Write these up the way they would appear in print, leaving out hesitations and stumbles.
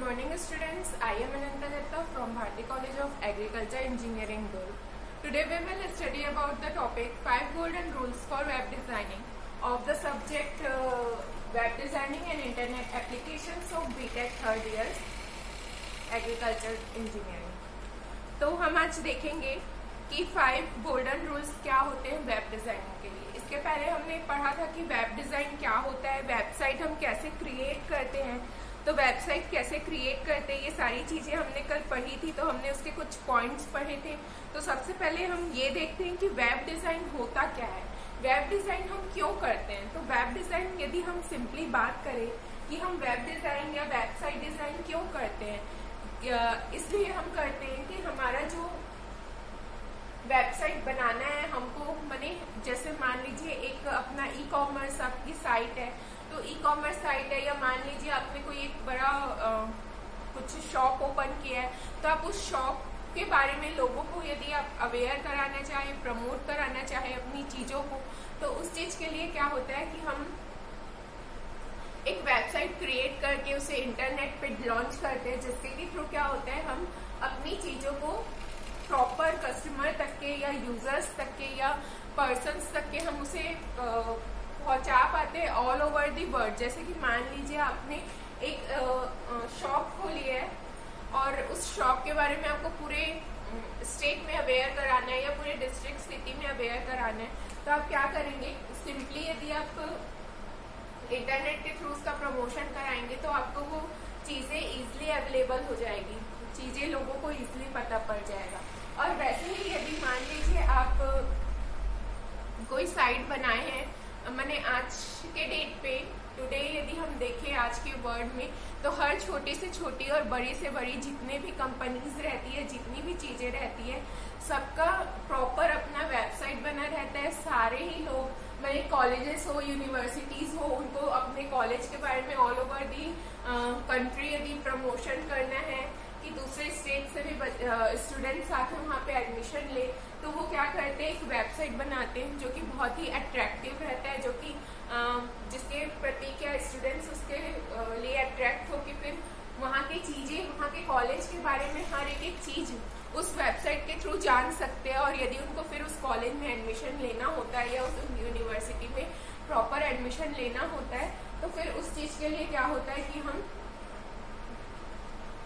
morning students, I am Ananta Datta from Bharati College of Agriculture Engineering Durg. Today we will study about the topic 5 golden rules for web designing of the subject web designing and internet applications of BTech third year Agriculture Engineering. तो हम आज देखेंगे कि 5 golden rules क्या होते हैं web designing के लिए। इसके पहले हमने पढ़ा था कि वेब डिजाइन क्या होता है, वेबसाइट हम कैसे क्रिएट करते हैं, तो वेबसाइट कैसे क्रिएट करते हैं, ये सारी चीजें हमने कल पढ़ी थी। तो हमने उसके कुछ पॉइंट्स पढ़े थे। तो सबसे पहले हम ये देखते हैं कि वेब डिजाइन होता क्या है, वेब डिजाइन हम क्यों करते हैं। तो वेब डिजाइन यदि हम सिंपली बात करें कि हम वेब डिजाइन या वेबसाइट डिजाइन क्यों करते हैं, इसलिए हम करते हैं कि हमारा जो वेबसाइट बनाना है हमको, माने जैसे मान लीजिए एक अपना ई कॉमर्स आपकी साइट है, तो ई कॉमर्स साइट है, या मान लीजिए आपने कोई एक बड़ा कुछ शॉप ओपन किया है, तो आप उस शॉप के बारे में लोगों को यदि आप अवेयर कराना चाहे, प्रमोट कराना चाहे अपनी चीजों को, तो उस चीज के लिए क्या होता है कि हम एक वेबसाइट क्रिएट करके उसे इंटरनेट पे लॉन्च करते हैं, जिसके के थ्रू क्या होता है हम अपनी चीजों को प्रॉपर कस्टमर तक के या यूजर्स तक के या पर्सन्स तक के हम उसे पहुंचा पाते हैं ऑल ओवर दी वर्ल्ड। जैसे कि मान लीजिए आपने एक शॉप खोली है और उस शॉप के बारे में आपको पूरे स्टेट में अवेयर कराना है या पूरे डिस्ट्रिक्ट सिटी में अवेयर कराना है, तो आप क्या करेंगे, सिंपली यदि आप इंटरनेट के थ्रू उसका प्रमोशन कराएंगे तो आपको वो चीजें इजिली अवेलेबल हो जाएगी, चीजें लोगों को इजिली पता पड़ जाएगा। और वैसे ही यदि मान लीजिए आप कोई साइट बनाए हैं, मैंने आज के डेट पे टुडे यदि हम देखें आज के वर्ल्ड में, तो हर छोटी से छोटी और बड़ी से बड़ी जितने भी कंपनीज रहती है, जितनी भी चीजें रहती है, सबका प्रॉपर अपना वेबसाइट बना रहता है। सारे ही लोग, मेरे कॉलेजेस हो, यूनिवर्सिटीज हो, उनको अपने कॉलेज के बारे में ऑल ओवर दी कंट्री यदि प्रमोशन करना है कि दूसरे स्टेट से भी स्टूडेंट्स आकर वहाँ पे एडमिशन ले, तो वो क्या करते हैं, एक वेबसाइट बनाते हैं जो कि बहुत ही अट्रैक्टिव रहता है, जो कि जिसके प्रति क्या स्टूडेंट्स उसके लिए अट्रैक्ट हो कि फिर वहाँ की चीजें, वहाँ के कॉलेज के बारे में हर एक चीज उस वेबसाइट के थ्रू जान सकते हैं। और यदि उनको फिर उस कॉलेज में एडमिशन लेना होता है या उस यूनिवर्सिटी में प्रॉपर एडमिशन लेना होता है, तो फिर उस चीज के लिए क्या होता है कि हम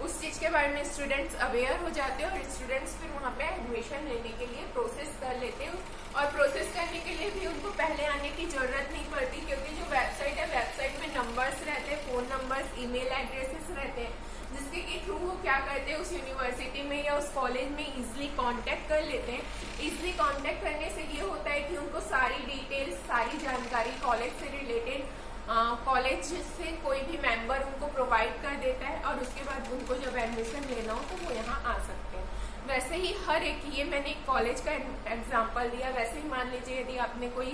उस चीज के बारे में स्टूडेंट्स अवेयर हो जाते हैं और स्टूडेंट्स फिर वहाँ पे एडमिशन लेने के लिए प्रोसेस कर लेते हैं। और प्रोसेस करने के लिए भी उनको पहले आने की जरूरत नहीं पड़ती, क्योंकि जो वेबसाइट है, वेबसाइट में नंबर्स रहते हैं, फोन नंबर्स, ईमेल एड्रेसेस रहते हैं, जिसके के थ्रू वो क्या करते हैं, उस यूनिवर्सिटी में या उस कॉलेज में इजिली कांटेक्ट कर लेते हैं। इजिली कांटेक्ट करने से ये होता है कि उनको सारी डिटेल्स, सारी जानकारी कॉलेज से रिलेटेड कॉलेज से कोई भी मेंबर उनको प्रोवाइड कर देता है, और उसके बाद उनको जब एडमिशन लेना हो तो वो यहाँ आ सकते हैं। वैसे ही हर एक, ये मैंने एक कॉलेज का एग्जांपल दिया, वैसे ही मान लीजिए यदि आपने कोई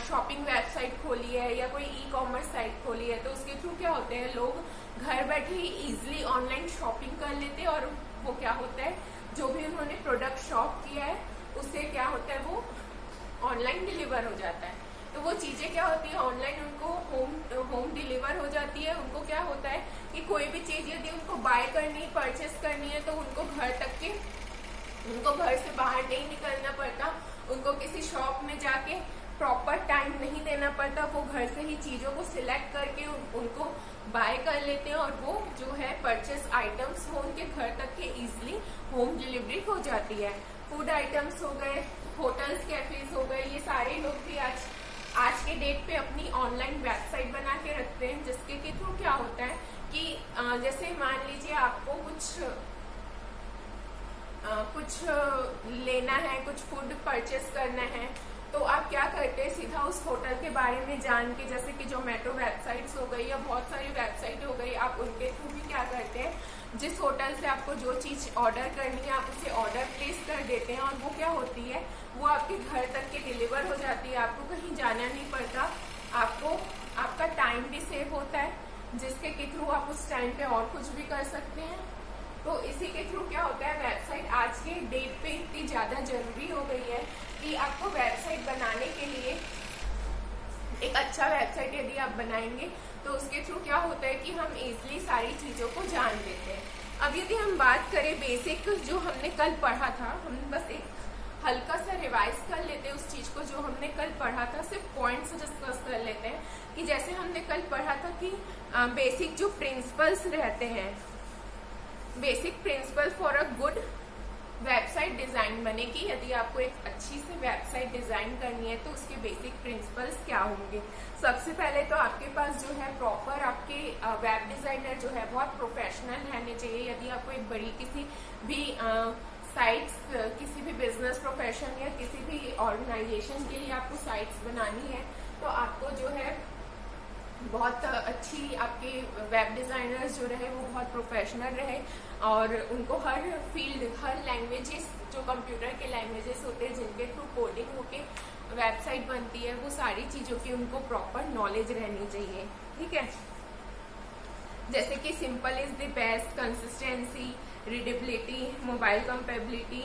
शॉपिंग वेबसाइट खोली है या कोई ई कॉमर्स साइट खोली है, तो उसके थ्रू क्या होते हैं, लोग घर बैठे ही इजिली ऑनलाइन शॉपिंग कर लेते हैं। और वो क्या होता है, जो भी उन्होंने प्रोडक्ट शॉप किया है उससे क्या होता है, वो ऑनलाइन डिलीवर हो जाता है। तो वो चीजें क्या होती है, ऑनलाइन उनको होम डिलीवर हो जाती है। उनको क्या होता है कि कोई भी चीज यदि उनको बाय करनी, परचेस करनी है, तो उनको घर से बाहर नहीं निकलना पड़ता, उनको किसी शॉप में जाके प्रॉपर टाइम नहीं देना पड़ता, वो घर से ही चीजों को सिलेक्ट करके उनको बाय कर लेते हैं, और वो जो है परचेस आइटम्स वो उनके घर तक के इजिली होम डिलीवरी हो जाती है। फूड आइटम्स हो गए, होटल्स, कैफेज हो गए, ये सारे लोग भी आज के डेट पे अपनी ऑनलाइन वेबसाइट बना के रखते हैं, जिसके के थ्रू क्या होता है कि जैसे मान लीजिए आपको कुछ लेना है, कुछ फूड परचेस करना है, तो आप क्या करते हैं, सीधा उस होटल के बारे में जान के, जैसे कि जोमेटो वेबसाइट्स हो गई या बहुत सारी वेबसाइट हो गई, आप उनके थ्रू भी क्या करते हैं, जिस होटल से आपको जो चीज ऑर्डर करनी है आप उसे ऑर्डर प्लेस कर देते हैं, और वो क्या होती है, वो आपके घर तक के डिलीवर हो जाती है। आपको कहीं जाना नहीं पड़ता, आपका टाइम भी सेव होता है, जिसके के थ्रू आप उस टाइम पे और कुछ भी कर सकते हैं। तो इसी के थ्रू क्या होता है, वेबसाइट आज के डेट पे इतनी ज्यादा जरूरी हो गई है कि आपको वेबसाइट बनाने के लिए एक अच्छा वेबसाइट यदि आप बनाएंगे तो उसके थ्रू क्या होता है कि हम इजिली सारी चीजों को जान लेते हैं। अब यदि हम बात करें बेसिक जो हमने कल पढ़ा था, हम बस एक हल्का सा रिवाइज कर लेते हैं उस चीज को जो हमने कल पढ़ा था, सिर्फ पॉइंट्स डिस्कस कर लेते हैं कि जैसे हमने कल पढ़ा था कि बेसिक जो प्रिंसिपल्स रहते हैं, basic principle for a good website design बनेगी। यदि आपको एक अच्छी सी वेबसाइट डिजाइन करनी है तो उसके बेसिक प्रिंसिपल्स क्या होंगे। सबसे पहले तो आपके पास जो है प्रॉपर आपके वेब डिजाइनर जो है बहुत प्रोफेशनल रहने चाहिए। यदि आपको एक बड़ी किसी भी साइट्स, किसी भी बिजनेस प्रोफेशन या किसी भी ऑर्गेनाइजेशन के लिए आपको साइट्स बनानी है तो आपको जो है बहुत अच्छी आपके वेब डिजाइनर्स जो रहे वो बहुत प्रोफेशनल रहे और उनको हर फील्ड, हर लैंग्वेजेस जो कंप्यूटर के लैंग्वेजेस होते हैं जिनके थ्रू कोडिंग होके वेबसाइट बनती है, वो सारी चीजों की उनको प्रॉपर नॉलेज रहनी चाहिए। ठीक है, जैसे कि simple is the best, consistency, readability, mobile compatibility,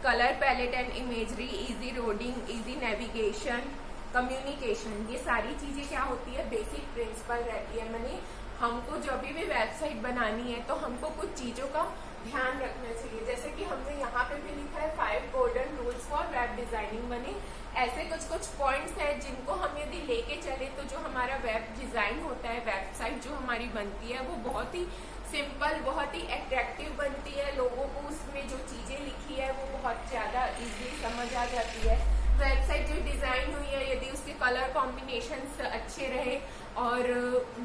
colour palette and imagery, easy reading, easy navigation, communication, ये सारी चीजें क्या होती है बेसिक प्रिंसिपल रहती है। मैंने हमको जब भी वेबसाइट बनानी है तो हमको कुछ चीजों का ध्यान रखना चाहिए। जैसे कि हमने यहाँ पे भी लिखा है 5 golden rules for web designing बने। ऐसे कुछ पॉइंट्स हैं जिनको हम यदि लेके चले तो जो हमारा वेब डिजाइन होता है, वेबसाइट जो हमारी बनती है वो बहुत ही सिंपल, बहुत ही अट्रैक्टिव बनती है। लोगों को उसमें जो चीजें लिखी है वो बहुत ज्यादा इजीली समझ आ जाती है। वेबसाइट जो डिजाइन हुई है यदि उसके कलर कॉम्बिनेशंस अच्छे रहे और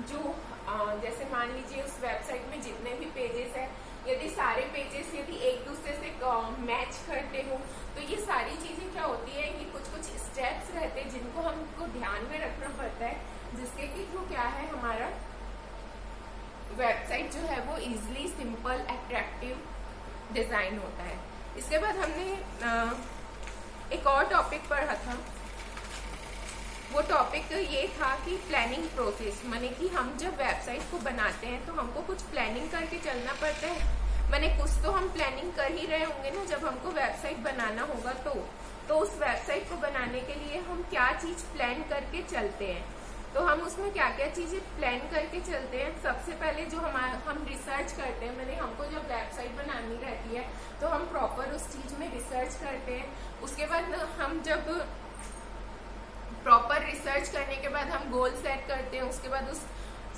जो जैसे मान लीजिए उस वेबसाइट में जितने भी पेजेस हैं यदि सारे पेजेस यदि एक दूसरे से मैच करते हो तो ये सारी चीजें क्या होती है कि कुछ स्टेप्स रहते हैं जिनको हमको ध्यान में रखना पड़ता है, जिसके के थ्रू क्या है हमारा वेबसाइट जो है वो इजिली, सिंपल, अट्रैक्टिव डिजाइन होता है। इसके बाद हमने एक और टॉपिक पढ़ा था, वो टॉपिक ये था कि प्लानिंग प्रोसेस, माने कि हम जब वेबसाइट को बनाते हैं तो हमको कुछ प्लानिंग करके चलना पड़ता है। माने कुछ तो हम प्लानिंग कर ही रहे होंगे ना जब हमको वेबसाइट बनाना होगा तो उस वेबसाइट को बनाने के लिए हम क्या चीज प्लान करके चलते हैं। तो हम उसमें क्या क्या चीजें प्लान करके चलते हैं। सबसे पहले जो हम रिसर्च करते हैं, मैंने हमको जब वेबसाइट बनानी रहती है तो हम प्रॉपर उस चीज में रिसर्च करते हैं। उसके बाद हम जब प्रॉपर रिसर्च करने के बाद हम गोल सेट करते हैं, उसके बाद उस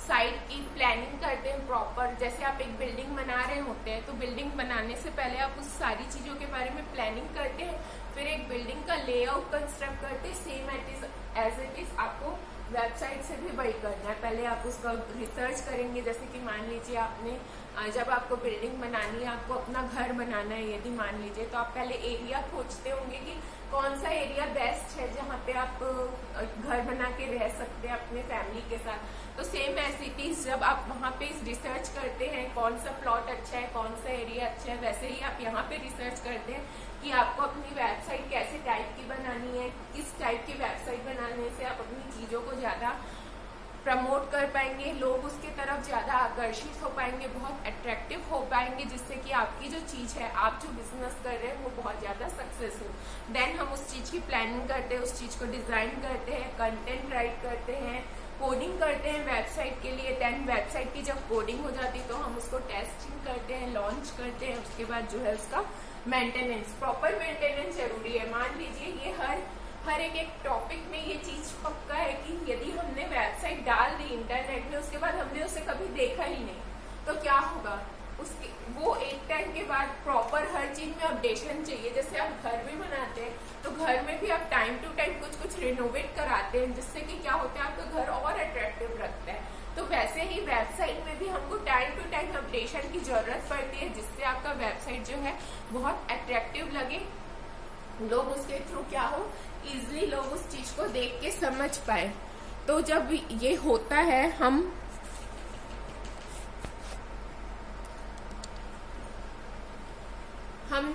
साइट की प्लानिंग करते हैं प्रॉपर। जैसे आप एक बिल्डिंग बना रहे होते हैं तो बिल्डिंग बनाने से पहले आप उस सारी चीजों के बारे में प्लानिंग करते हैं, फिर एक बिल्डिंग का लेआउट कंस्ट्रक्ट करते हैं। सेम एज इट इज आपको वेबसाइट से भी वही करना है। पहले आप उसका रिसर्च करेंगे, जैसे कि मान लीजिए आपने जब आपको बिल्डिंग बनानी है, आपको अपना घर बनाना है यदि मान लीजिए, तो आप पहले एरिया खोजते होंगे कि कौन सा एरिया बेस्ट है जहाँ पे आप घर बना के रह सकते हैं अपने फैमिली के साथ। तो सेम एज इट इज जब आप वहाँ पे रिसर्च करते हैं कौन सा प्लॉट अच्छा है, कौन सा एरिया अच्छा है, वैसे ही आप यहाँ पे रिसर्च करते हैं कि आपको अपनी वेबसाइट कैसे टाइप की बनानी है, किस टाइप की वेबसाइट बनाने से आप अपनी चीजों को ज्यादा प्रमोट कर पाएंगे, लोग उसके तरफ ज्यादा आकर्षित हो पाएंगे, बहुत अट्रैक्टिव हो पाएंगे, जिससे कि आपकी जो चीज है, आप जो बिजनेस कर रहे हैं वो बहुत ज्यादा सक्सेस हो। देन हम उस चीज की प्लानिंग करते हैं, उस चीज को डिजाइन करते हैं, कंटेंट राइट करते हैं, कोडिंग करते हैं वेबसाइट के लिए। देन वेबसाइट की जब कोडिंग हो जाती है तो हम उसको टेस्टिंग करते हैं, लॉन्च करते हैं। उसके बाद जो है उसका मेंटेनेंस, प्रॉपर मेंटेनेंस जरूरी है। मान लीजिए ये हर एक टॉपिक में ये चीज पक्का है कि यदि हमने वेबसाइट डाल दी इंटरनेट में, उसके बाद हमने उसे कभी देखा ही नहीं तो क्या होगा, उसके वो एक टाइम के बाद प्रॉपर हर चीज में अपडेशन चाहिए। जैसे आप घर भी बनाते हैं तो घर में भी आप टाइम टू टाइम कुछ रिनोवेट कराते हैं, जिससे कि क्या होता है आपका घर और अट्रैक्टिव रखता है। तो वैसे ही वेबसाइट में भी हमको टाइम टू टाइम अपडेशन की जरूरत पड़ती है, जिससे आपका वेबसाइट जो है बहुत अट्रैक्टिव लगे, लोग उसके थ्रू क्या हो, इजिली लोग उस चीज को देख के समझ पाए। तो जब ये होता है, हम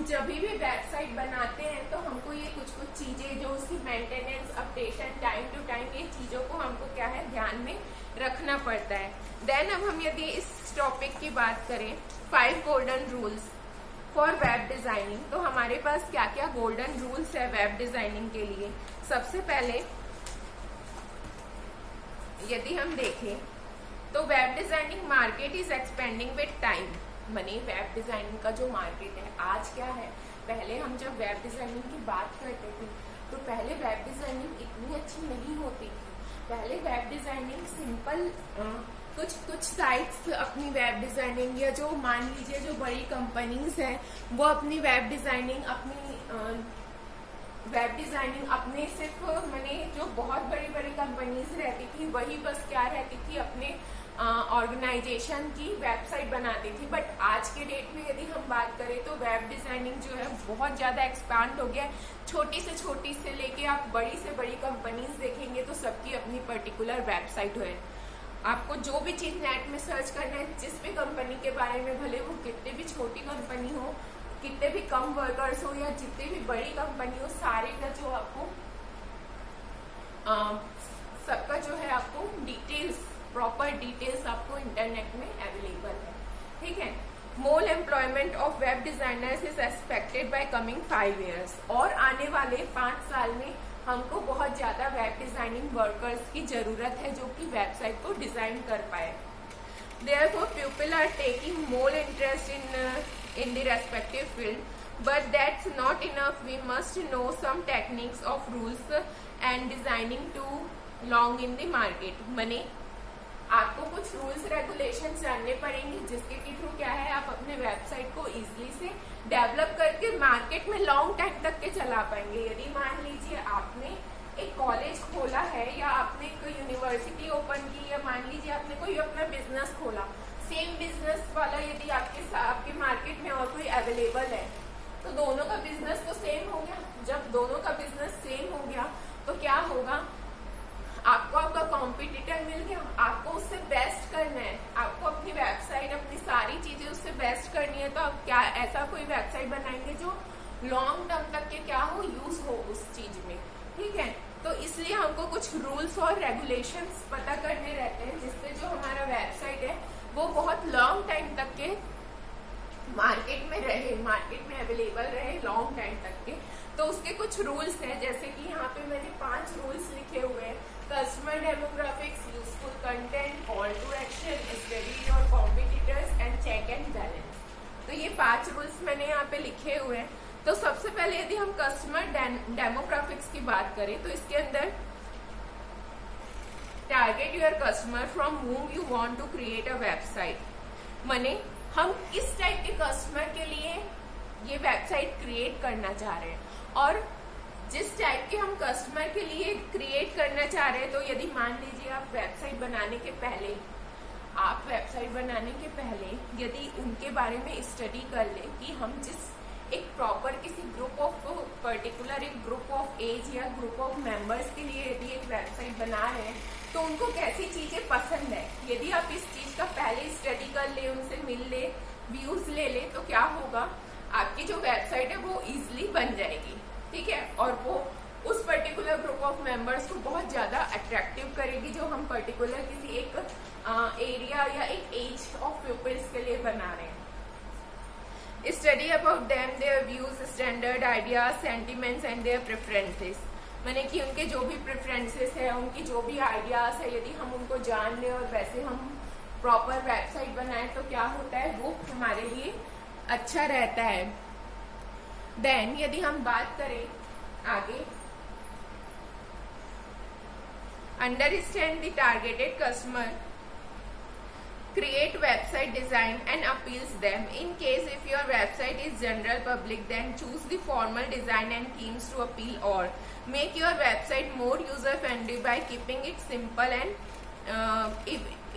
जब भी वेबसाइट बनाते हैं तो हमको ये कुछ चीजें जो उसकी maintenance, updation, time to time, ये चीजों को हमको क्या है ध्यान में रखना पड़ता है। देन अब हम यदि इस टॉपिक की बात करें 5 golden rules for web designing, तो हमारे पास क्या क्या गोल्डन रूल्स है वेब डिजाइनिंग के लिए। सबसे पहले यदि हम देखें तो web designing market is expanding with time. Money web designing का जो मार्केट है आज क्या है, पहले हम जब वेब डिजाइनिंग की बात करते थे तो पहले वेब डिजाइनिंग इतनी अच्छी नहीं होती थी। पहले वेब डिजाइनिंग सिंपल कुछ साइट्स अपनी वेब डिजाइनिंग, या जो मान लीजिए जो बड़ी कंपनीज हैं वो अपनी वेब डिजाइनिंग अपने सिर्फ मैंने जो बहुत बड़ी बड़ी कंपनीज रहती थी वही बस क्या रहती थी, अपने ऑर्गेनाइजेशन की वेबसाइट बनाती थी। बट आज के डेट में यदि हम बात करें तो वेब डिजाइनिंग जो है बहुत ज्यादा एक्सपांड हो गया। छोटी से लेके आप बड़ी से बड़ी कंपनीज देखेंगे तो सबकी अपनी पर्टिकुलर वेबसाइट है। आपको जो भी चीज नेट में सर्च करना है, जिस भी कंपनी के बारे में, भले वो कितने भी छोटी कंपनी हो, कितने भी कम वर्कर्स हो, या जितनी भी बड़ी कंपनी हो, सारे का जो आपको सबका जो है आपको डिटेल्स, प्रॉपर डिटेल्स आपको इंटरनेट में अवेलेबल है। ठीक है। More employment of web designers is expected bye coming 5 years। और आने वाले 5 साल में हमको बहुत ज्यादा वेब डिजाइनिंग वर्कर्स की जरूरत है जो कि वेबसाइट को डिजाइन कर पाए। Therefore, people are taking more interest in the respective field, but that's not enough. We must know some techniques of rules and designing to long in the market. मने आपको कुछ रूल्स रेगुलेशन जानने पड़ेंगे जिसके के through क्या है आप अपने वेबसाइट को इजीली से डेवलप करके मार्केट में लॉन्ग टाइम तक के चला पाएंगे। यदि मान लीजिए आपने एक कॉलेज खोला है, या आपने कोई यूनिवर्सिटी ओपन की, या मान लीजिए आपने कोई अपना बिजनेस खोला, सेम बिजनेस वाला यदि आपके मार्केट में और कोई अवेलेबल है तो दोनों का बिजनेस तो सेम हो गया। जब दोनों का बिजनेस सेम हो गया तो क्या होगा, आपको आपका कॉम्पिटिटर मिल गया, आपको उससे बेस्ट करना है, आपको अपनी वेबसाइट, अपनी सारी चीजें उससे बेस्ट करनी है। तो आप क्या ऐसा कोई वेबसाइट बनाएंगे जो लॉन्ग टर्म तक के क्या हो, यूज हो उस चीज में। ठीक है। तो इसलिए हमको कुछ रूल्स और रेगुलेशंस पता करने रहते हैं जिससे जो हमारा वेबसाइट है वो बहुत लॉन्ग टाइम तक के मार्केट में रहे, मार्केट में अवेलेबल रहे लॉन्ग टाइम तक के। तो उसके कुछ रूल्स हैं, जैसे कि यहाँ पे मैंने 5 रूल्स लिखे हुए हैं। Customer demographics, useful content, call to action, study your competitors and check and balance. तो ये 5 रूल्स मैंने यहाँ पे लिखे हुए हैं। तो सबसे पहले यदि हम कस्टमर डेमोग्राफिक्स की बात करें तो इसके अंदर target your customer from whom you want to create a website. माने हम किस टाइप के कस्टमर के लिए ये वेबसाइट क्रिएट करना चाह रहे हैं, और जिस टाइप के हम कस्टमर के लिए क्रिएट करना चाह रहे हैं, तो यदि मान लीजिए आप वेबसाइट बनाने के पहले यदि उनके बारे में स्टडी कर ले कि हम जिस एक प्रॉपर किसी ग्रुप ऑफ पर्टिकुलर एक ग्रुप ऑफ एज या ग्रुप ऑफ मेंबर्स के लिए यदि एक वेबसाइट बना रहे हैं तो उनको कैसी चीजें पसंद है, यदि आप इस चीज का पहले स्टडी कर ले, उनसे मिल ले, व्यूज ले ले, तो क्या होगा, आपकी जो वेबसाइट है वो इजिली बन जाएगी। ठीक है। और वो उस पर्टिकुलर ग्रुप ऑफ मेंबर्स को बहुत ज्यादा अट्रैक्टिव करेगी जो हम पर्टिकुलर किसी एक एरिया या एक एज ऑफ पीपल्स के लिए बना रहे हैं। Study about them, their views, standard ideas, sentiments and their preferences. मैंने कि उनके जो भी प्रेफरेंसेस है, उनकी जो भी आइडियाज है, यदि हम उनको जान ले और वैसे हम प्रॉपर वेबसाइट बनाए तो क्या होता है, वो हमारे लिए अच्छा रहता है। देन यदि हम बात करें आगे, understand the targeted customer, create website design and appeals them. In case if your website is general public, then choose the formal design and themes to appeal, or make your website more user friendly by keeping it simple and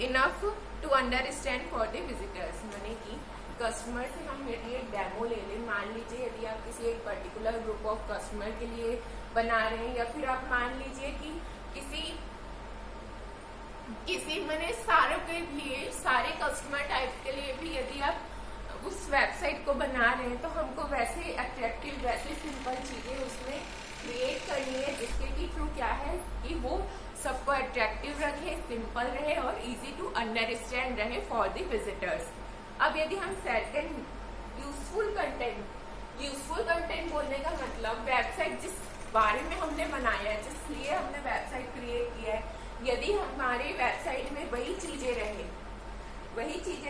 enough to understand for the visitors। माने कि customer से हम यदि एक demo ले लें, मान लीजिए यदि आप किसी एक पर्टिकुलर ग्रुप ऑफ कस्टमर के लिए बना रहे हैं, या फिर आप मान लीजिए कि किसी मैंने सारे कस्टमर टाइप के लिए भी यदि आप उस वेबसाइट को बना रहे हैं तो हमको वैसे अट्रैक्टिव, वैसे सिंपल चीजें उसमें क्रिएट करनी है जिसके की थ्रू क्या है कि वो सबको अट्रैक्टिव रखे, सिंपल रहे और इजी टू अंडरस्टैंड रहे फॉर द विजिटर्स। अब यदि हम सेकंड यूजफुल कंटेंट बोलने का मतलब वेबसाइट जिस बारे में हमने बनाया है, जिस लिए हमने वेबसाइट क्रिएट किया है, यदि हमारे वेबसाइट में वही चीजें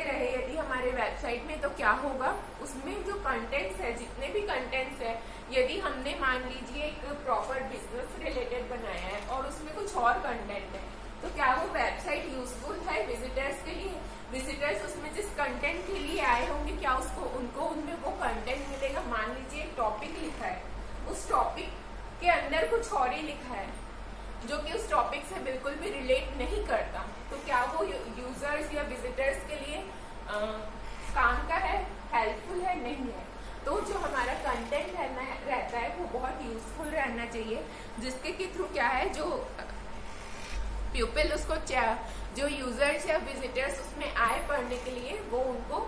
रहे यदि हमारे वेबसाइट में, तो क्या होगा, उसमें जो कंटेंट्स है, जितने भी कंटेंट्स है, यदि हमने मान लीजिए एक प्रॉपर बिजनेस रिलेटेड बनाया है और उसमें कुछ और कंटेंट है, तो क्या वो वेबसाइट यूजफुल है विजिटर्स के लिए? विजिटर्स उसमें जिस कंटेंट के लिए आए होंगे, क्या उनको उनमें वो कंटेंट मिलेगा? मान लीजिए एक टॉपिक लिखा है, उस टॉपिक के अंदर कुछ और ही लिखा है जो कि उस टॉपिक से बिल्कुल भी रिलेट नहीं करता, तो क्या वो यूजर्स या विजिटर्स के लिए काम का है, हेल्पफुल है? नहीं है। तो जो हमारा कंटेंट रहता है वो बहुत यूजफुल रहना चाहिए, जिसके के थ्रू क्या है, जो पीपल उसको जो यूजर्स या विजिटर्स उसमें आए पढ़ने के लिए, वो उनको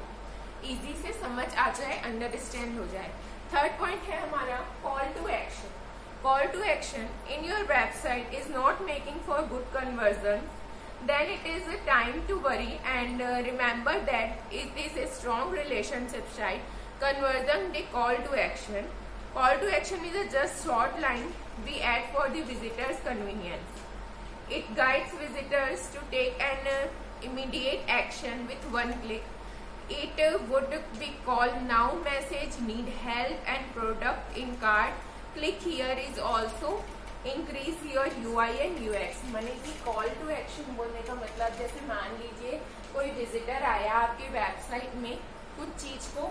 इजी से समझ आ जाए, अंडरस्टैंड हो जाए। थर्ड पॉइंट है हमारा call to action. Call to action in your website is not making for good conversion, then it is a time to worry and remember that it is a strong relationship site. Conversion the call to action. Call to action is a just short line we add for the visitor's convenience. It guides visitors to take an immediate action with one click. It would be called now message, need help and product in cart. Click here is also increase your UI and UX। माने कि call to action बोलने का मतलब, जैसे मान लीजिए कोई visitor आया आपकी वेबसाइट में कुछ चीज को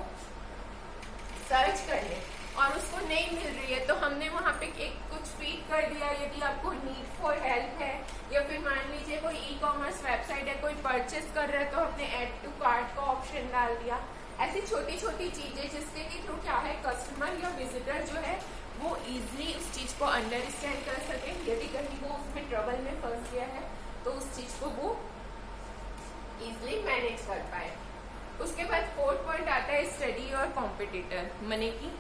सर्च करने और उसको नहीं मिल रही है, तो हमने वहां पे एक कुछ फीड कर दिया। यदि आपको नीड फॉर हेल्प है, या फिर मान लीजिए कोई ई कॉमर्स वेबसाइट है, कोई परचेस कर रहा है, तो हमने ऐड टू कार्ट का ऑप्शन डाल दिया। ऐसी छोटी छोटी चीजें जिसके के थ्रू क्या है, कस्टमर या विजिटर जो है वो इजीली उस चीज को अंडरस्टैंड कर सके। यदि कहीं वो उसमें ट्रबल में फंस गया है, तो उस चीज को वो इजीली मैनेज कर पाए। उसके बाद फोर्थ पॉइंट आता है स्टडी और कॉम्पिटिटर। माने कि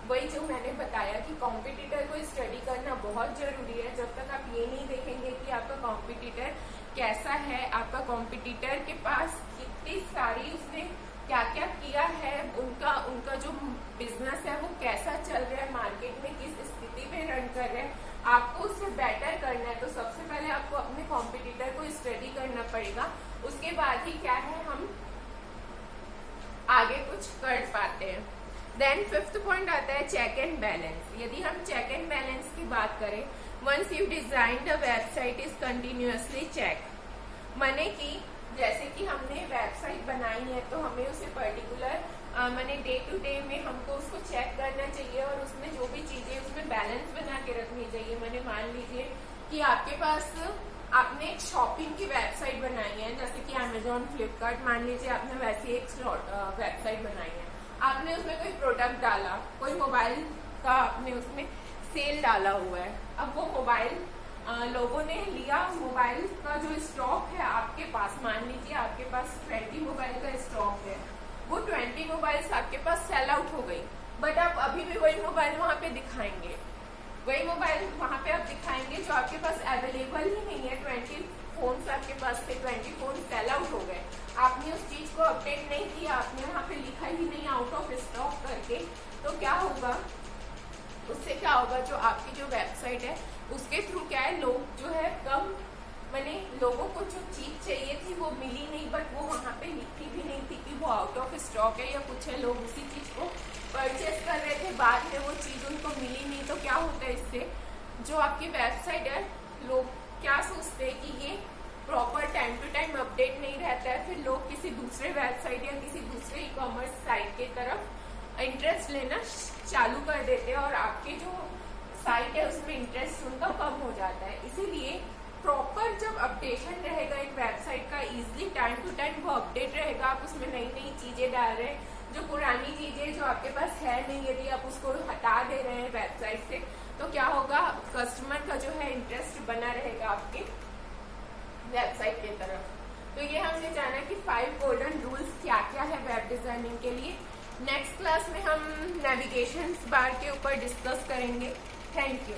वही जो मैंने बताया कि कॉम्पिटिटर को स्टडी करना बहुत जरूरी है। जब तक आप ये नहीं देखेंगे कि आपका कॉम्पिटिटर कैसा है, आपका कॉम्पिटिटर के पास कितनी सारी उसने क्या क्या किया है, उनका जो बिजनेस है वो कैसा चल रहा है, मार्केट में किस स्थिति में रन कर रहे हैं, आपको उससे बेटर करना है, तो सबसे पहले आपको अपने कॉम्पिटिटर को स्टडी करना पड़ेगा। उसके बाद ही क्या है, हम आगे कुछ कर पाते हैं। देन फिफ्थ पॉइंट आता है चेक एंड बैलेंस। यदि हम चेक एंड बैलेंस की बात करें, once you design the website is continuously check. माने कि जैसे कि हमने वेबसाइट बनाई है, तो हमें उसे पर्टिकुलर माने डे टू डे में हमको उसको चेक करना चाहिए और उसमें जो भी चीजें उसमें बैलेंस बना के रखनी चाहिए। मैंने मान लीजिए कि आपके पास आपने एक शॉपिंग की वेबसाइट बनाई है, जैसे कि अमेजोन, फ्लिपकार्ट, मान लीजिए आपने वैसी एक वेबसाइट बनाई है। आपने उसमें कोई प्रोडक्ट डाला, कोई मोबाइल का आपने उसमें सेल डाला हुआ है। अब वो मोबाइल लोगों ने लिया, मोबाइल का जो स्टॉक है आपके पास, मान लीजिए आपके पास 20 मोबाइल का स्टॉक है, वो 20 मोबाइल्स आपके पास सेल आउट हो गई, बट आप अभी भी वही मोबाइल वहां पे दिखाएंगे, वही मोबाइल वहां पे आप दिखाएंगे जो आपके पास अवेलेबल ही नहीं है। 20 फोन आपके पास थे, 20 फोन सेल आउट हो गए, आपने उस चीज को अपडेट नहीं किया, आपने वहां पे लिखा ही नहीं आउट ऑफ स्टॉक करके, तो क्या होगा, उससे क्या होगा, जो आपकी जो वेबसाइट है उसके थ्रू क्या है, लोग जो है कम, मैंने लोगों को जो चीज चाहिए थी वो मिली नहीं, बट वो वहां पे लिखी भी नहीं थी कि वो आउट ऑफ स्टॉक है या कुछ है, लोग उसी चीज को परचेस कर रहे थे, बाद में वो चीज उनको मिली नहीं। तो क्या होता है, इससे जो आपकी वेबसाइट है, लोग क्या सोचते हैं कि ये proper time to time update नहीं रहता है, फिर लोग किसी दूसरे वेबसाइट या किसी दूसरे ई कॉमर्स साइट की तरफ इंटरेस्ट लेना चालू कर देते हैं और आपके जो साइट है उसमें इंटरेस्ट उनका कम हो जाता है। इसीलिए प्रॉपर जब अपडेशन रहेगा एक वेबसाइट का, इजीली टाइम टू टाइम वो अपडेट रहेगा, आप उसमें नई नई चीजें डाल रहे हैं, जो पुरानी चीजें जो आपके पास है नहीं, यदि आप उसको हटा दे रहे हैं वेबसाइट से, तो क्या होगा, कस्टमर का जो है इंटरेस्ट बना रहेगा आपके वेबसाइट की तरफ। तो ये हमने जाना कि 5 गोल्डन रूल्स क्या क्या है वेब डिजाइनिंग के लिए। नेक्स्ट क्लास में हम नेविगेशन बार के ऊपर डिस्कस करेंगे। Thank you.